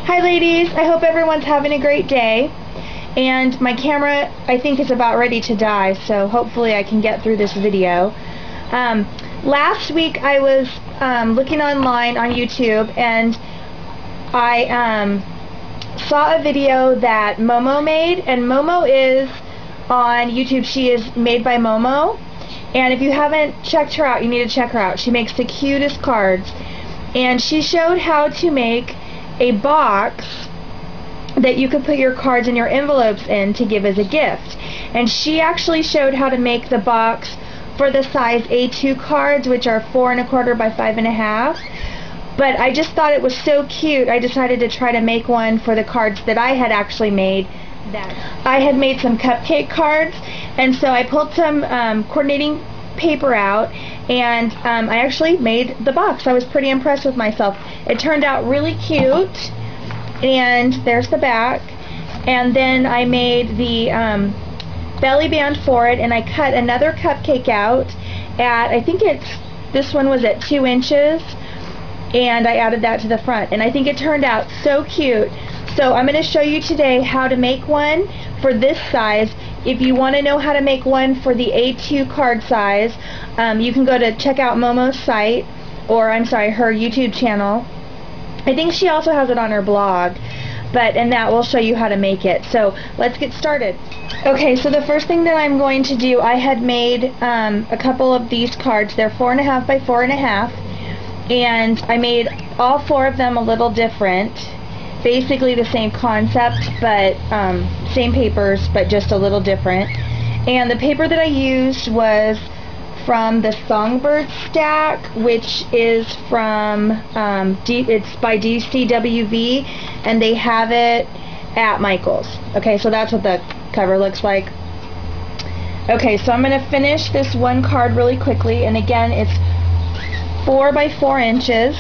Hi ladies, I hope everyone's having a great day. And my camera, I think, is about ready to die, so hopefully I can get through this video. Last week I was looking online on YouTube, and I saw a video that Momo made, and Momo is on YouTube. She is made by Momo, and if you haven't checked her out, you need to check her out. She makes the cutest cards, and she showed how to make a box that you could put your cards and your envelopes in to give as a gift. And she actually showed how to make the box for the size A2 cards, which are 4 1/4 by 5 1/2. But I just thought it was so cute, I decided to try to make one for the cards that I had actually made. I had made some cupcake cards, and so I pulled some coordinating paper out, and I actually made the box. I was pretty impressed with myself. It turned out really cute, and there's the back. And then I made the belly band for it, and I cut another cupcake out at, I think this one was at 2 inches, and I added that to the front, and I think it turned out so cute. So I'm going to show you today how to make one for this size. If you want to know how to make one for the A2 card size, you can go to check out Momo's site, or I'm sorry, her YouTube channel. I think she also has it on her blog, and that will show you how to make it. So let's get started. Okay, so the first thing that I'm going to do, I had made a couple of these cards. They're 4 1/2 by 4 1/2, and I made all 4 of them a little different. Basically the same concept, but same papers, but just a little different. And the paper that I used was from the Songbird stack, which is from it's by DCWV, and they have it at Michael's. Okay, so that's what the cover looks like. Okay, so I'm going to finish this one card really quickly, and again, it's 4 by 4 inches.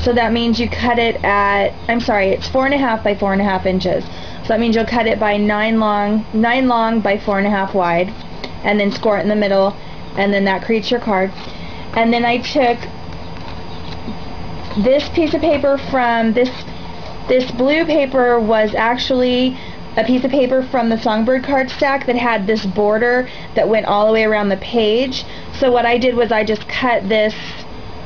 So that means you cut it at, I'm sorry, it's 4 1/2 by 4 1/2 inches. So that means you'll cut it by 9 long by 4 1/2 wide, and then score it in the middle, and then that creates your card. And then I took this piece of paper from this blue paper was actually a piece of paper from the Songbird card stack that had this border that went all the way around the page. So what I did was I just cut this,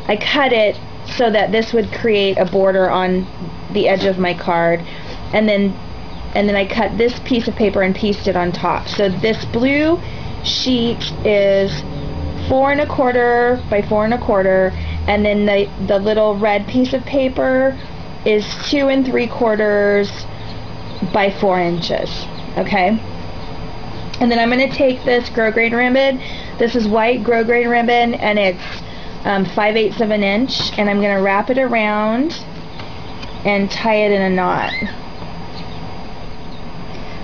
I cut it so that this would create a border on the edge of my card, and then I cut this piece of paper and pieced it on top. So this blue sheet is 4 1/4 by 4 1/4, and then the little red piece of paper is 2 3/4 by 4 inches. Okay, and then I'm going to take this grosgrain ribbon. This is white grosgrain ribbon, and it's 5/8 of an inch, and I'm going to wrap it around and tie it in a knot.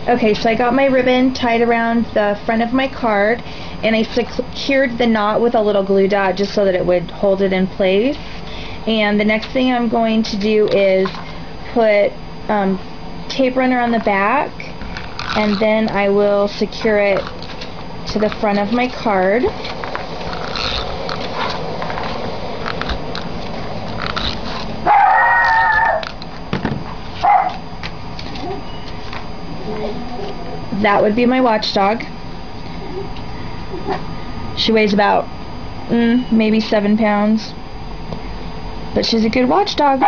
Okay, so I got my ribbon tied around the front of my card, and I secured the knot with a little glue dot just so that it would hold it in place. And the next thing I'm going to do is put tape runner on the back, and then I will secure it to the front of my card. That would be my watchdog. She weighs about maybe 7 pounds, but she's a good watchdog.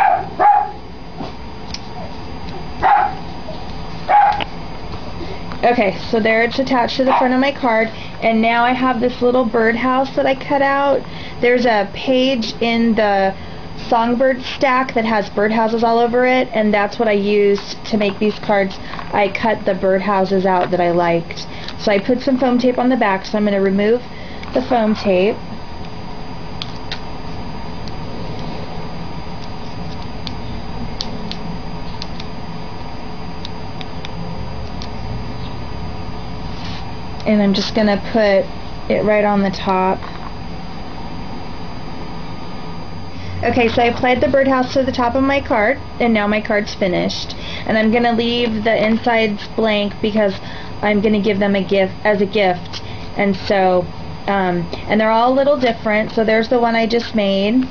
Okay, so there it's attached to the front of my card, and now I have this little birdhouse that I cut out. There's a page in the Songbird stack that has birdhouses all over it, and that's what I used to make these cards. I cut the birdhouses out that I liked. So I put some foam tape on the back, so I'm going to remove the foam tape. And I'm just going to put it right on the top. Okay, so I applied the birdhouse to the top of my card, and now my card's finished. And I'm going to leave the insides blank because I'm going to give them as a gift. And so, and they're all a little different. So there's the one I just made.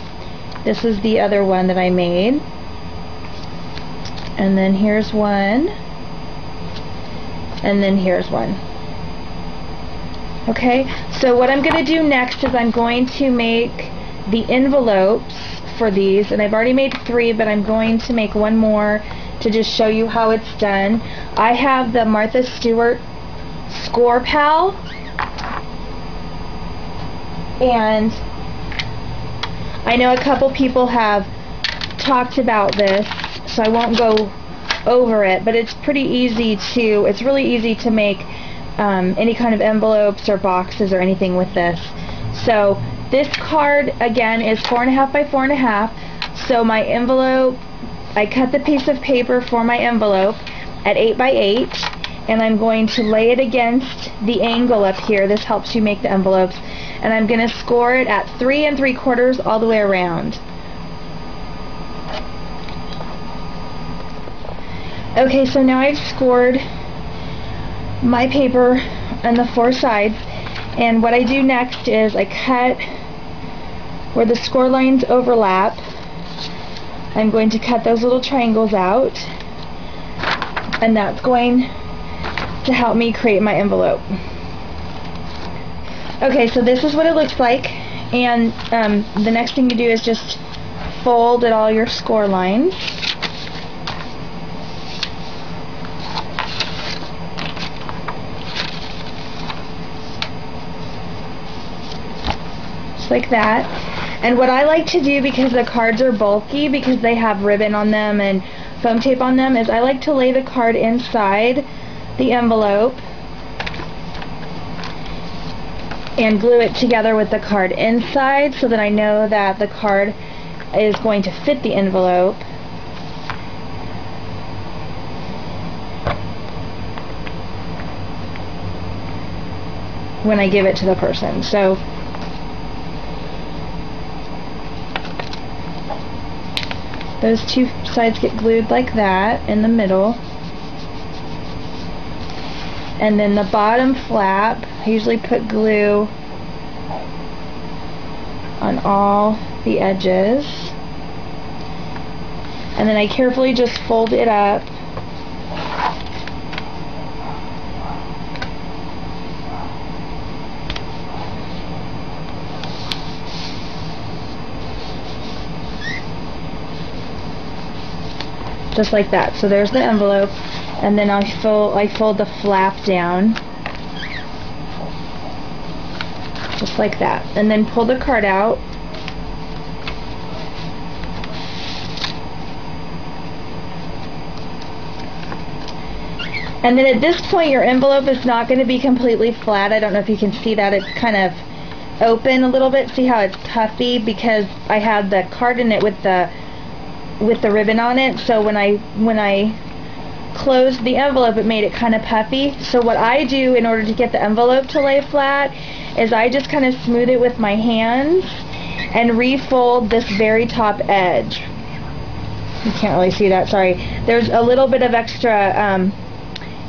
This is the other one that I made. and then here's one, and then here's one. Okay, so what I'm going to do next is I'm going to make the envelopes for these, and I've already made 3, but I'm going to make one more to just show you how it's done. I have the Martha Stewart Score Pal, and I know a couple people have talked about this, so I won't go over it, but it's pretty easy to, it's really easy to make any kind of envelopes or boxes or anything with this. So this card again is 4.5 by 4.5. So my envelope, I cut the piece of paper for my envelope at 8 by 8, and I'm going to lay it against the angle up here. This helps you make the envelopes, and I'm going to score it at 3 3/4 all the way around. Okay, so now I've scored my paper on the 4 sides, and what I do next is I cut where the score lines overlap. I'm going to cut those little triangles out, and that's going to help me create my envelope. Okay, so this is what it looks like, and the next thing you do is just fold at all your score lines. Like that. And what I like to do, because the cards are bulky, because they have ribbon on them and foam tape on them, is I like to lay the card inside the envelope and glue it together with the card inside, so that I know that the card is going to fit the envelope. When I give it to the person. So those 2 sides get glued like that in the middle. And then the bottom flap, I usually put glue on all the edges. And then I carefully just fold it up. Just like that. So there's the envelope, and then I fold the flap down, just like that, and then pull the card out. And then at this point your envelope is not going to be completely flat. I don't know if you can see that. It's kind of open a little bit. See how it's puffy, because I had the card in it with the ribbon on it, so when I closed the envelope it made it kind of puffy. So what I do in order to get the envelope to lay flat is I just kind of smooth it with my hands and refold this very top edge. You can't really see that, sorry. There's a little bit of extra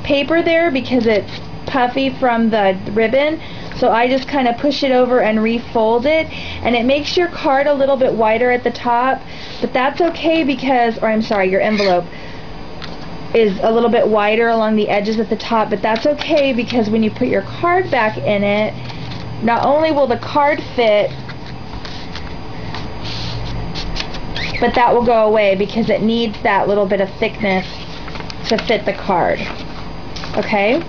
paper there because it's puffy from the ribbon. So I just kind of push it over and refold it, and it makes your card a little bit wider at the top, but that's okay because, or I'm sorry, your envelope is a little bit wider along the edges at the top, but that's okay because when you put your card back in it, not only will the card fit, but that will go away because it needs that little bit of thickness to fit the card. Okay?